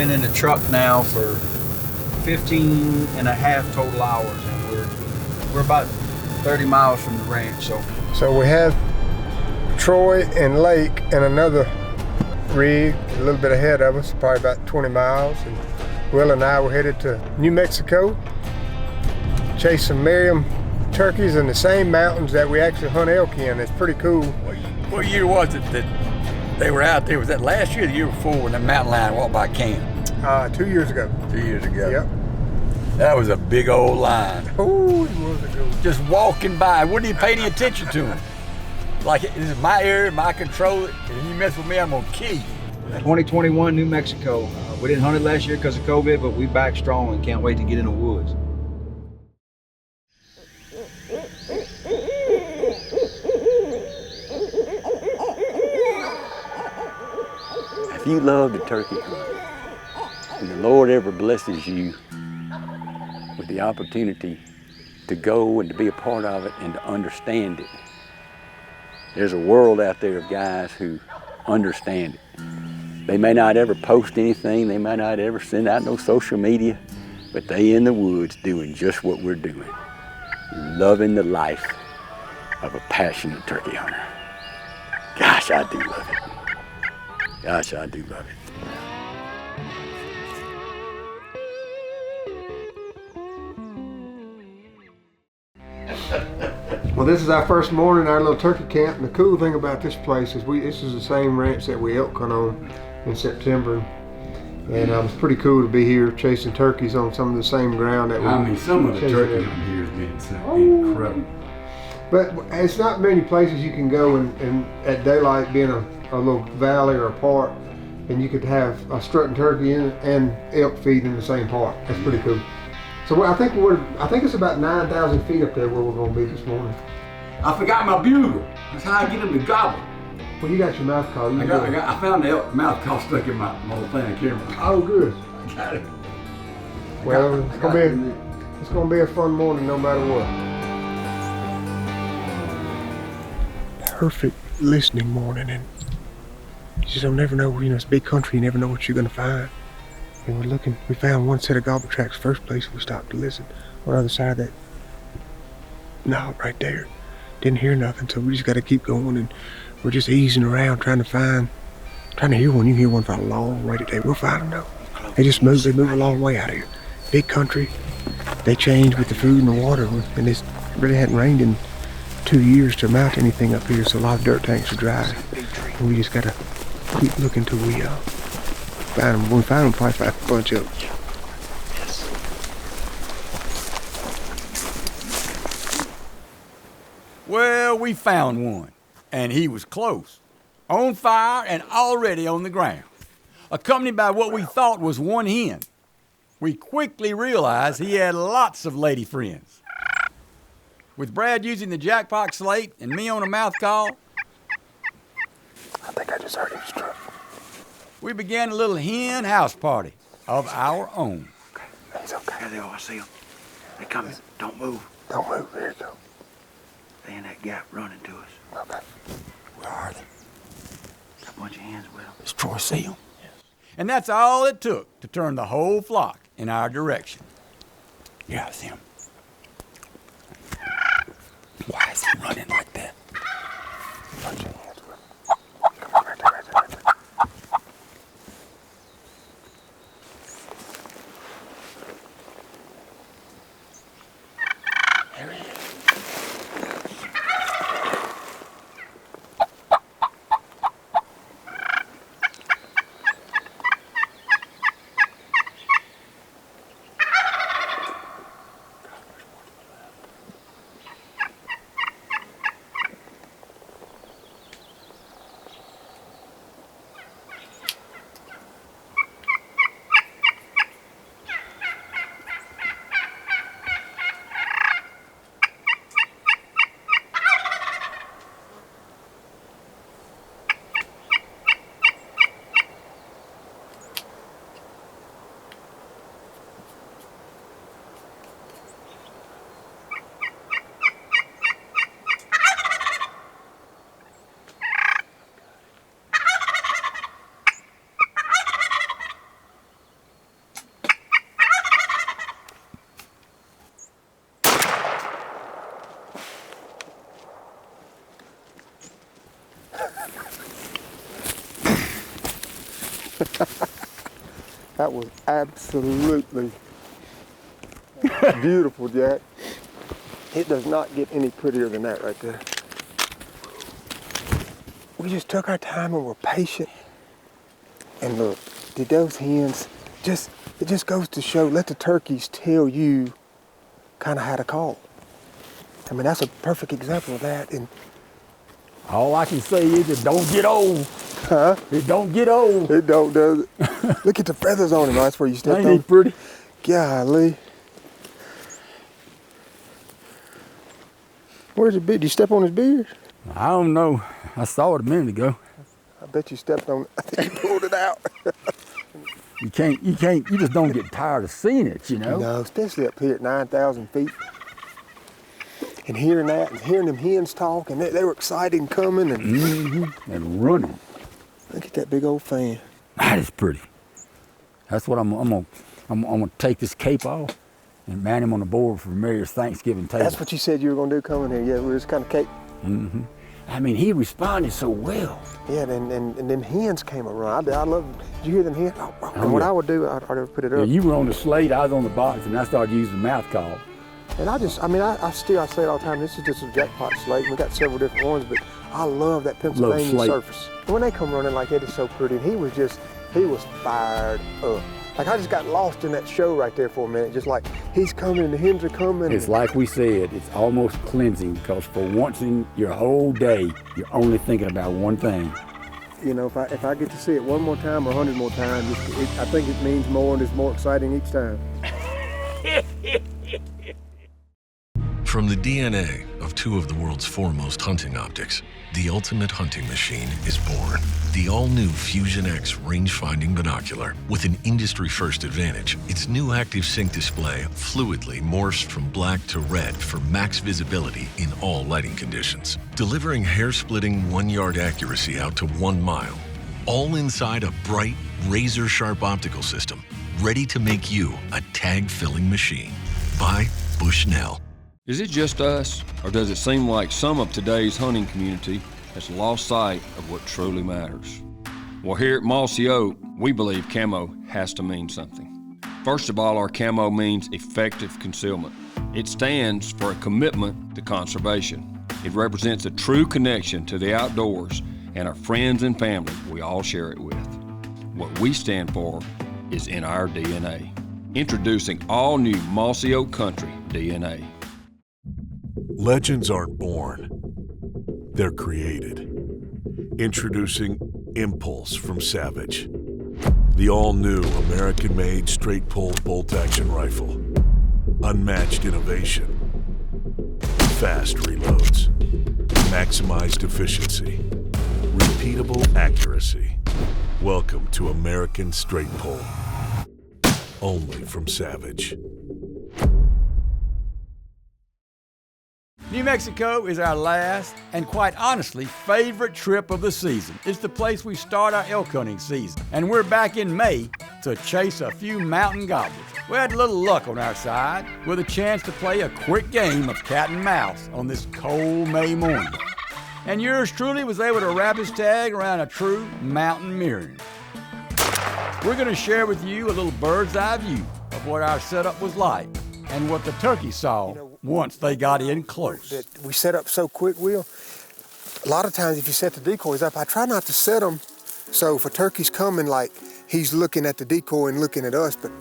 been in the truck now for 15 and a half total hours, and we're about 30 miles from the ranch. So we have Troy and Lake and another rig a little bit ahead of us, probably about 20 miles. And Will and I were headed to New Mexico, chase some Merriam turkeys in the same mountains that we actually hunt elk in. It's pretty cool. What year was it that they were out there? Was that last year or the year before when the mountain lion walked by camp? 2 years ago. 2 years ago. Yep. That was a big old line. Oh, it was a good one. Just walking by, wouldn't even pay any attention to him. Like, this is my area, my control, and if you mess with me, I'm gonna kill you. 2021 New Mexico. We didn't hunt it last year because of COVID, but we back strong and can't wait to get in the woods. If you love the turkey hunt, and the Lord ever blesses you with the opportunity to go and to be a part of it and to understand it, there's a world out there of guys who understand it. They may not ever post anything, they might not ever send out no social media, but they in the woods doing just what we're doing, loving the life of a passionate turkey hunter. Gosh, I do love it. Gosh, I do love it. Well, this is our first morning, our little turkey camp, and the cool thing about this place is this is the same ranch that we elk hunt on in September, and it's pretty cool to be here chasing turkeys on some of the same ground that we. Some of the turkey on here has been incredible. But it's not many places you can go and at daylight being a little valley or a park, and you could have a strutting turkey and elk feed in the same park. That's pretty cool. So I think it's about 9,000 feet up there where we're going to be this morning. I forgot my bugle. That's how I get them to gobble. Well, you got your mouth call. I found the elk mouth call stuck in my little thing on camera. Oh, good. I got it. Well, it's gonna be a fun morning no matter what. Perfect listening morning, and you just don't never know. It's big country. You never know what you're gonna find. And we found one set of gobble tracks first place we stopped to listen. On the other side of that knob right there. Didn't hear nothing, so we just gotta keep going, and we're just easing around trying to hear one. You hear one for a long way today. We'll find them though. They move a long way out of here. Big country. They change with the food and the water, and it really hadn't rained in 2 years to mount anything up here, so a lot of dirt tanks are dry. And we just gotta keep looking till we find them. When we find them, probably find a bunch of them. Well, we found one, and he was close, on fire and already on the ground, accompanied by what we thought was one hen. We quickly realized he had lots of lady friends. With Brad using the jackpot slate and me on a mouth call, I think I just heard him struck. we began a little hen house party of our own. Okay, that's okay. There they are, I see them. They coming. Don't move. Don't move, there you go. They in that gap running to us. Okay. Where are they? Got a bunch of hens with them. Does Troy see them? Yes. And that's all it took to turn the whole flock in our direction. Yeah, I see him. Why is he running like that? Bunch of hens with them. Come on, right there. There he is. was absolutely beautiful, Jack. It does not get any prettier than that right there. We just took our time and were patient. And look, did those hens, it just goes to show, let the turkeys tell you kind of how to call. I mean, that's a perfect example of that. And all I can say is it don't get old. huh? It don't get old. It don't, does it? Look at the feathers on him. That's where you stepped Ain't on. he pretty? Golly. Where's his beard? Did you step on his beard? I don't know. I saw it a minute ago. I bet you stepped on it. I think you pulled it out. You just don't get tired of seeing it, you know? No, especially up here at 9,000 feet. And hearing that and hearing them hens talk, and they were excited and coming and, And running. look at that big old fan. That is pretty. That's what I'm gonna take this cape off and man him on the board for Mary's Thanksgiving table. That's what you said you were gonna do coming here. Yeah, we was kind of cake. I mean, he responded so well. Yeah, and them hens came around. I love. Did you hear them hens? Oh, And what yeah. I would do, I'd put it Yeah, up. you were on the slate, I was on the box, and I started using the mouth call. And I say it all the time, this is just a jackpot slate. We got several different ones, but I love that Pennsylvania slate. surface. And when they come running like that, it's so pretty. And he was fired up. Like I just got lost in that show right there for a minute. Just like he's coming and the hens are coming. It's like we said, it's almost cleansing because for once in your whole day, you're only thinking about one thing. You know, if I get to see it one more time or 100 more times, I think it means more and it's more exciting each time. From the DNA of two of the world's foremost hunting optics, the ultimate hunting machine is born. The all-new Fusion X range-finding binocular with an industry-first advantage. Its new active sync display fluidly morphs from black to red for max visibility in all lighting conditions, delivering hair-splitting 1-yard accuracy out to 1 mile, all inside a bright, razor-sharp optical system, ready to make you a tag-filling machine. By Bushnell. Is it just us, or does it seem like some of today's hunting community has lost sight of what truly matters? Well, here at Mossy Oak, we believe camo has to mean something. First of all, our camo means effective concealment. It stands for a commitment to conservation. It represents a true connection to the outdoors and our friends and family we all share it with. What we stand for is in our DNA. Introducing all new Mossy Oak Country DNA. Legends aren't born, they're created. Introducing Impulse from Savage, the all-new American-made straight-pull bolt-action rifle. Unmatched innovation, fast reloads, maximized efficiency, repeatable accuracy. Welcome to American Straight Pull, only from Savage. New Mexico is our last and quite honestly favorite trip of the season. It's the place we start our elk hunting season, and we're back in May to chase a few mountain gobblers. We had a little luck on our side with a chance to play a quick game of cat and mouse on this cold May morning. And yours truly was able to wrap his tag around a true mountain MERRIAMS. We're going to share with you a little bird's eye view of what our setup was like and what the turkeys saw once they got in close. That we set up so quick, Will. A lot of times if you set the decoys up, I try not to set them so if a turkey's coming, like he's looking at the decoy and looking at us, but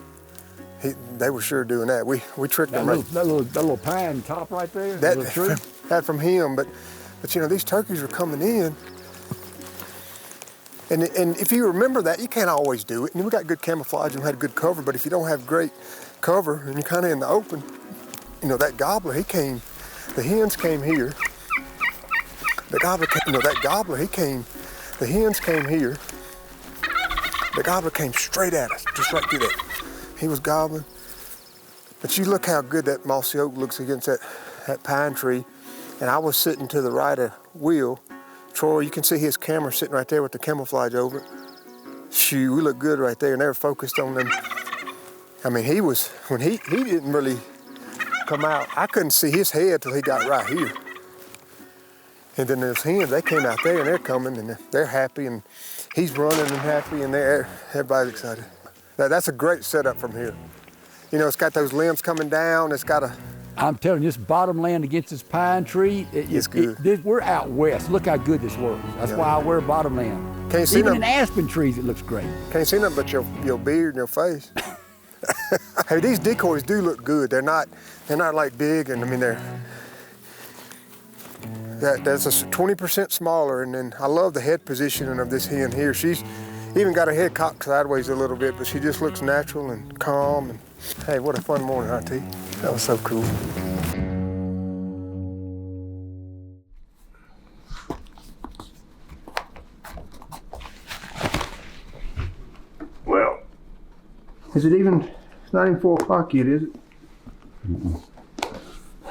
they were sure doing that. We tricked them. That little pine top right there, that little tree. That from him, but you know, these turkeys were coming in. And if you remember that, you can't always do it. And we got good camouflage and we had good cover, but if you don't have great cover and you're kind of in the open, you know, that gobbler, the hens came here. The gobbler came, the hens came here. The gobbler came straight at us, just right through that. He was gobbling. But you look how good that mossy oak looks against that pine tree. And I was sitting to the right of Will. Troy, you can see his camera sitting right there with the camouflage over it. Shoot, we look good right there, and they were focused on them. I mean, when he didn't really come out, I couldn't see his head till he got right here. And then those hens, they came out there and they're coming and they're happy and he's running and happy and everybody's excited. That's a great setup from here. You know, it's got those limbs coming down. It's got a... I'm telling you, this bottomland against this pine tree, It's good. We're out west. Look how good this works. That's why I wear bottomland. Can't see Even nothing. in aspen trees, it looks great. Can't see nothing but your beard and your face. Hey, these decoys do look good. They're not like big, and I mean that's a 20% smaller. And then I love the head positioning of this hen here. She's even got her head cocked sideways a little bit, but she just looks natural and calm. And hey, what a fun morning, huh, T? That was so cool. Well, is it even? It's not even 4 o'clock yet, is it?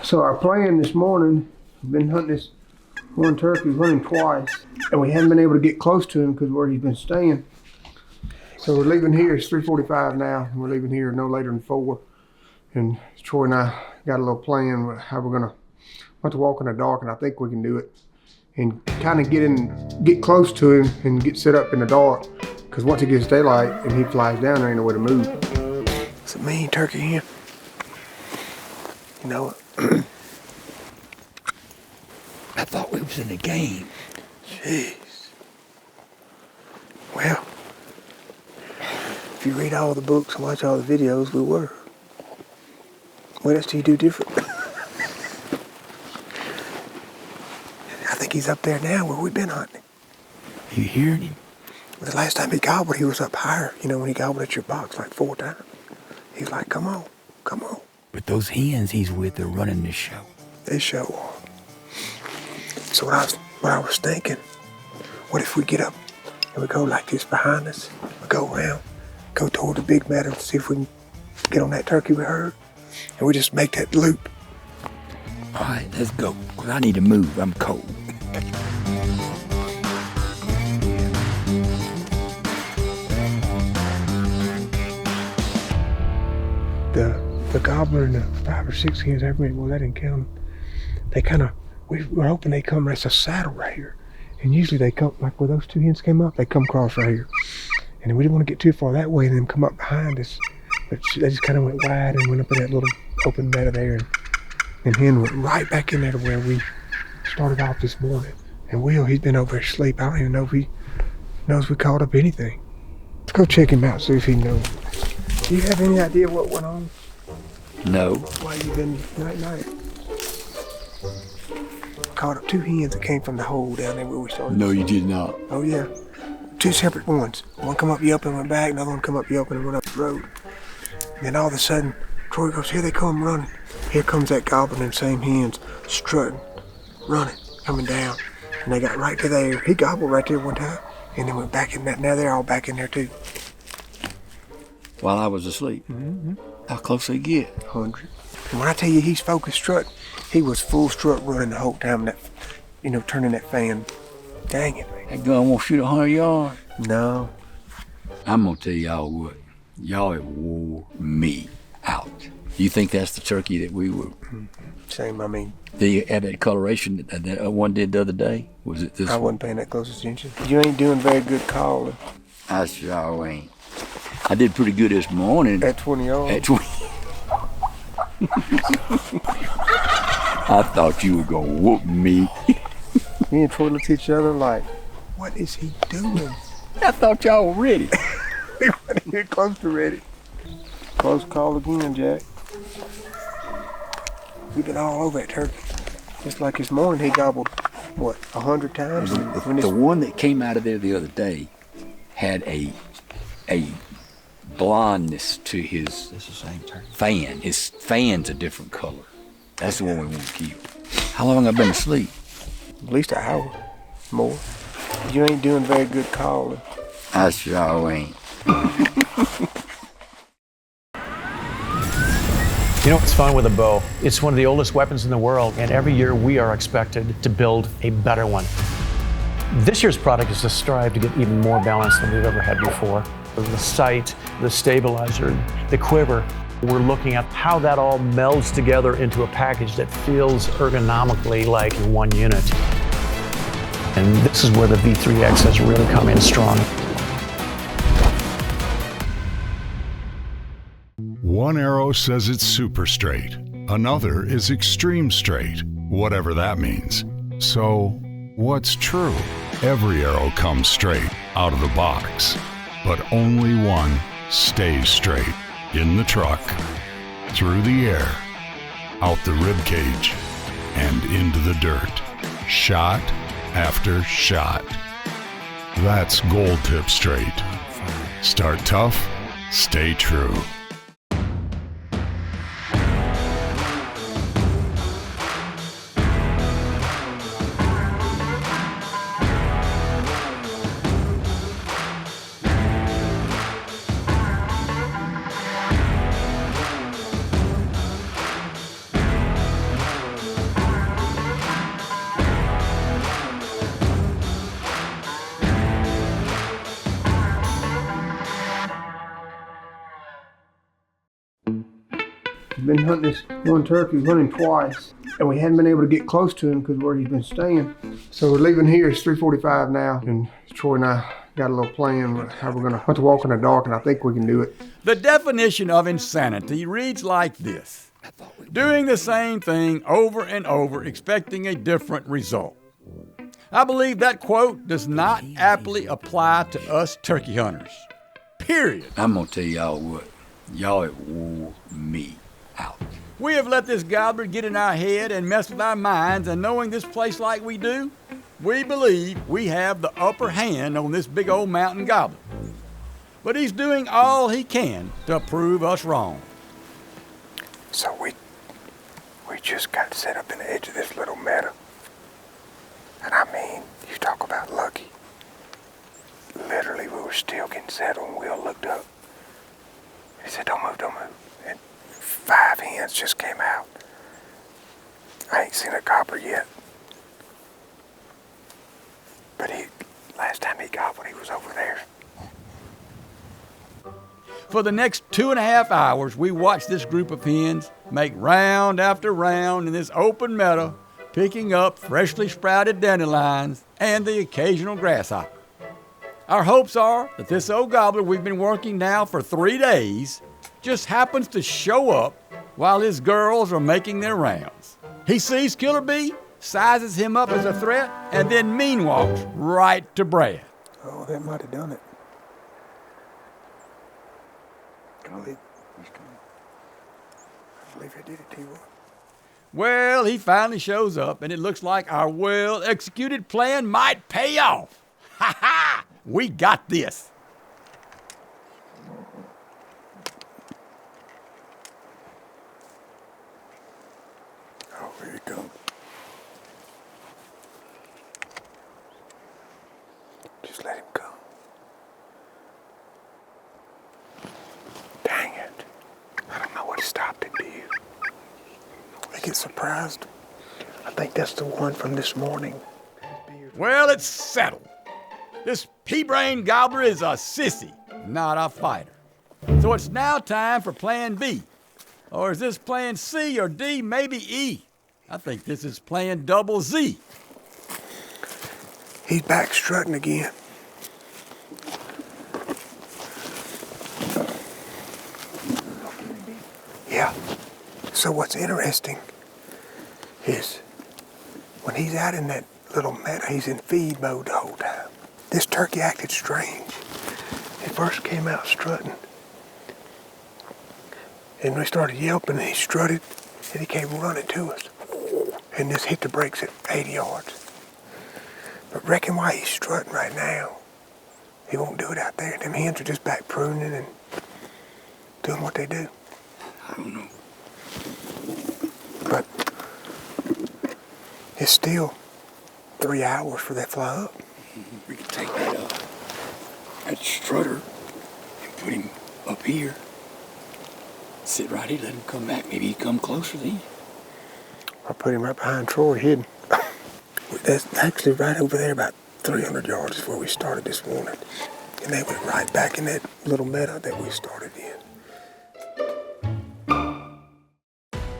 So our plan this morning, we've been hunting this one turkey, we've hunted him twice, and we haven't been able to get close to him because where he's been staying. So we're leaving here, it's 3:45 now, and we're leaving here no later than 4. And Troy and I got a little plan how we're gonna want to walk in the dark, and I think we can do it. And kind of get close to him and get set up in the dark, because once it gets daylight and he flies down, there ain't no way to move. It's a mean turkey hen. You know it. I thought we was in a game. Jeez. Well, if you read all the books and watch all the videos, we were. What else do you do different? I think he's up there now where we've been hunting. You hearing him? The last time he gobbled, he was up higher. You know, when he gobbled at your box like 4 times. He's like, come on, come on. But those hens he's with are running this show. They show off. So what I was thinking, what if we get up and we go like this behind us, we go around, go toward the big meadow to see if we can get on that turkey we heard, and we just make that loop. All right, let's go, because I need to move. I'm cold. The gobbler and the 5 or 6 hens, well, that didn't count. They kind of, we're hoping they come, that's a saddle right here. And usually they come, like where those 2 hens came up, they come across right here. And we didn't want to get too far that way and then come up behind us. But they just kind of went wide and went up in that little open meadow there. And hen went right back in there to where we started off this morning. And Will, he's been over asleep. I don't even know if he knows we caught up anything. Let's go check him out, see if he knows. Do you have any idea what went on? No. Why you been night? Caught up 2 hens that came from the hole down there where we started. No, you did not. Oh yeah, 2 separate ones. One come up the up and went back, another one come up the up and went up the road. And then all of a sudden, Troy goes, here they come running. Here comes that gobbler and them same hens, strutting, running, coming down. And they got right to there. He gobbled right there one time, and then went back in that. Now they're all back in there too. While I was asleep. Mm-hmm. How close they get? 100. And when I tell you he's focused strut, he was full strut running the whole time, that, you know, turning that fan. Dang it, man. That gun won't shoot 100 yards. No. I'm gonna tell y'all what. Y'all have wore me out. You think that's the turkey that we were? Same, I mean. Did you have that coloration that one did the other day? Was it this I one? wasn't paying that close attention. You ain't doing very good calling. I sure ain't. I did pretty good this morning. At 20 yards? At 20. I thought you were gonna whoop me. Me and Troy looked at each other like, what is he doing? I thought y'all were ready. We weren't even close to ready. Close call again, Jack. We've been all over that turkey. Just like this morning, he gobbled, what, 100 times? The one that came out of there the other day had a blondness to his fan. His fan's a different color. That's the one we want to keep. How long have I been asleep? At least an hour more. You ain't doing very good calling. I sure ain't. You know what's fun with a bow? It's one of the oldest weapons in the world, and every year we are expected to build a better one. This year's product is to strive to get even more balance than we've ever had before. The sight, the stabilizer, the quiver, we're looking at how that all melds together into a package that feels ergonomically like one unit. And this is where the V3X has really come in strong. One arrow says it's super straight. Another is extreme straight, whatever that means. So, what's true? Every arrow comes straight out of the box, but only one stays straight. In the truck, through the air, out the rib cage, and into the dirt. Shot after shot. That's gold tip straight. Start tough, stay true. Been hunting this one turkey, hunting twice, and we hadn't been able to get close to him because where he's been staying. So we're leaving here. It's 3:45 now, and Troy and I got a little plan of how we're gonna hunt to walk in the dark, and I think we can do it. The definition of insanity reads like this: doing the same thing over and over, expecting a different result. I believe that quote does not aptly apply to us turkey hunters. Period. I'm gonna tell y'all what, y'all have wore me out. We have let this gobbler get in our head and mess with our minds, and knowing this place like we do, we believe we have the upper hand on this big old mountain gobbler. But he's doing all he can to prove us wrong. So we just got set up in the edge of this little meadow. And I mean, you talk about lucky. Literally, we were still getting settled when Will looked up. He said, don't move, don't move. And 5 hens just came out. I ain't seen a gobbler yet. But last time he gobbled, he was over there. For the next 2.5 hours, we watched this group of hens make round after round in this open meadow, picking up freshly sprouted dandelions and the occasional grasshopper. Our hopes are that this old gobbler we've been working now for 3 days just happens to show up while his girls are making their rounds. He sees Killer Bee, sizes him up as a threat, and then meanwalks right to Brad. Oh, that might have done it. I believe I did it, T1. Well, he finally shows up, and it looks like our well-executed plan might pay off. Ha ha! We got this. Oh, here you go. Just let him go. Dang it. I don't know what stopped it, do you? I get surprised. I think that's the one from this morning. Well, it's settled. This pea-brain gobbler is a sissy, not a fighter. So it's now time for plan B. Or is this plan C or D, maybe E? I think this is plan double Z. He's back strutting again. Yeah. So what's interesting is when he's out in that little meadow, he's in feed mode the whole time. This turkey acted strange. He first came out strutting. And we started yelping and he strutted and he came running to us. And just hit the brakes at 80 yards. But reckon why he's strutting right now. He won't do it out there. Them hens are just back pruning and doing what they do. I don't know. But it's still 3 hours for that fly up. We could take that strutter and put him up here. Sit right here, let him come back. Maybe he'd come closer then. I put him right behind Troy, hidden. That's actually right over there, about 300 yards is where we started this morning. And they went right back in that little meadow that we started in.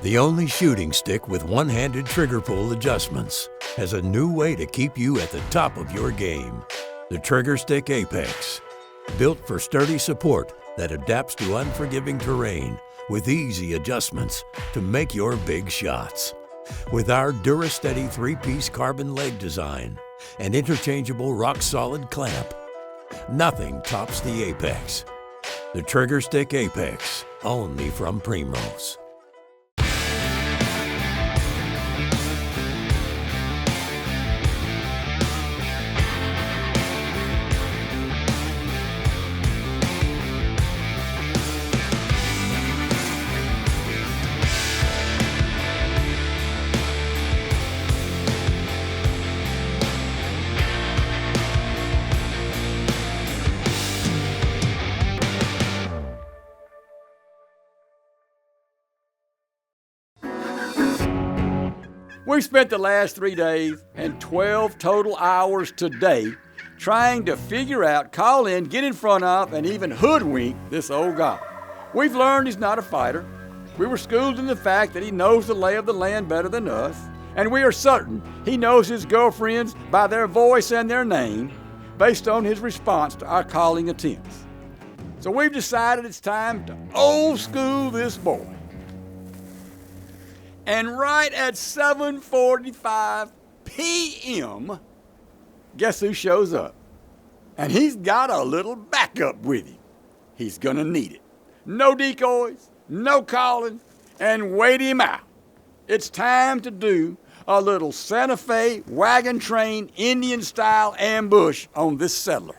The only shooting stick with one-handed trigger pull adjustments has a new way to keep you at the top of your game. The Trigger Stick Apex. Built for sturdy support that adapts to unforgiving terrain with easy adjustments to make your big shots. With our DuraSteady 3-piece carbon leg design and interchangeable rock-solid clamp, nothing tops the Apex. The Trigger Stick Apex, only from Primrose. We've spent the last 3 days and 12 total hours today trying to figure out, call in, get in front of, and even hoodwink this old gobbler. We've learned he's not a fighter. We were schooled in the fact that he knows the lay of the land better than us, and we are certain he knows his girlfriends by their voice and their name based on his response to our calling attempts. So we've decided it's time to old school this boy. And right at 7:45 p.m., guess who shows up? And he's got a little backup with him. He's gonna need it. No decoys, no calling, and wait him out. It's time to do a little Santa Fe wagon train Indian-style ambush on this settler.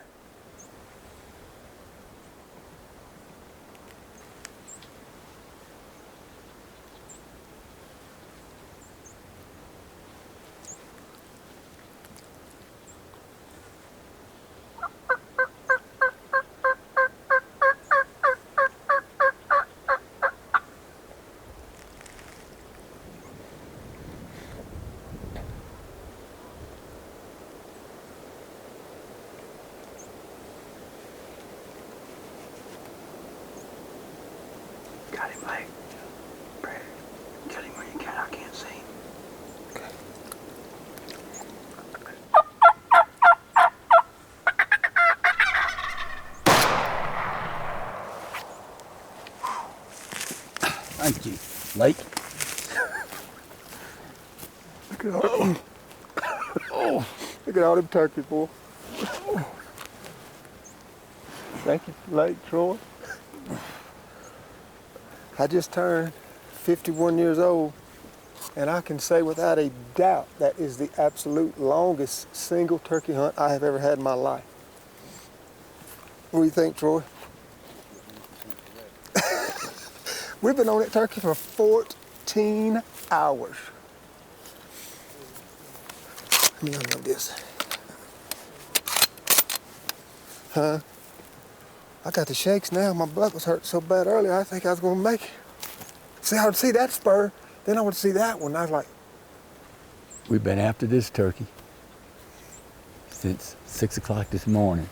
Got him, Blake. Brad, get him where you can. I can't see him. Thank you, Blake. Look at all them. Look at all them turkeys, boy. Thank you, Lake Troy. I just turned 51 years old, and I can say without a doubt that is the absolute longest single turkey hunt I have ever had in my life. What do you think, Troy? We've been on that turkey for 14 hours. Let me unload this. Huh? I got the shakes now. My butt was hurt so bad earlier, I think I was gonna make it. See, I would see that spur, then I would see that one. I was like, We've been after this turkey since 6 o'clock this morning.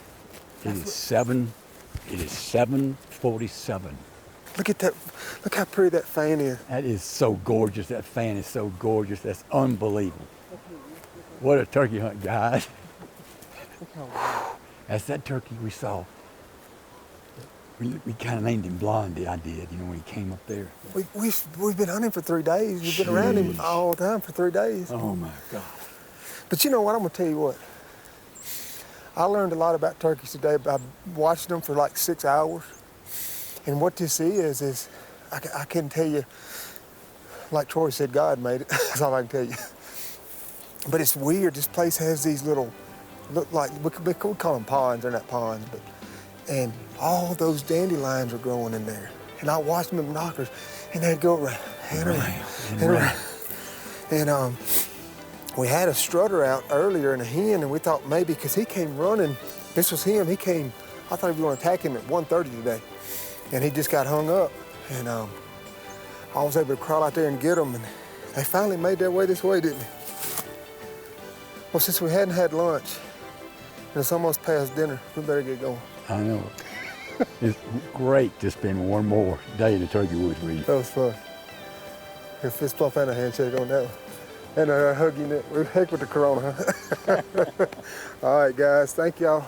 It is 7:47. look at that, look how pretty that fan is. That is so gorgeous. That fan is so gorgeous. That's unbelievable. What a turkey hunt, guys. That's that turkey we saw. We kind of named him Blondie, I did, when he came up there. We've been hunting for 3 days. We've been around him all the time for 3 days. Oh my God. But you know what, I'm gonna tell you what. I learned a lot about turkeys today by watching them for like 6 hours. And what this is I can tell you, like Troy said, God made it. That's all I can tell you. But it's weird, this place has these little, look like, we call them ponds, they're not ponds, but, and all those dandelions are growing in there. And I watched them knockers, and they'd go around and around and around. And we had a strutter out earlier and a hen, and we thought maybe, because he came running, this was him, he came, I thought we were gonna attack him at 1:30 today. And he just got hung up. And I was able to crawl out there and get him, and they finally made their way this way, didn't they? Well, since we hadn't had lunch, and it's almost past dinner, we better get going. I know. It's great to spend one more day in the turkey woods with you. That was fun. A fist bump and a handshake on that one. And a huggy neck. Heck with the corona, huh? All right, guys. Thank y'all.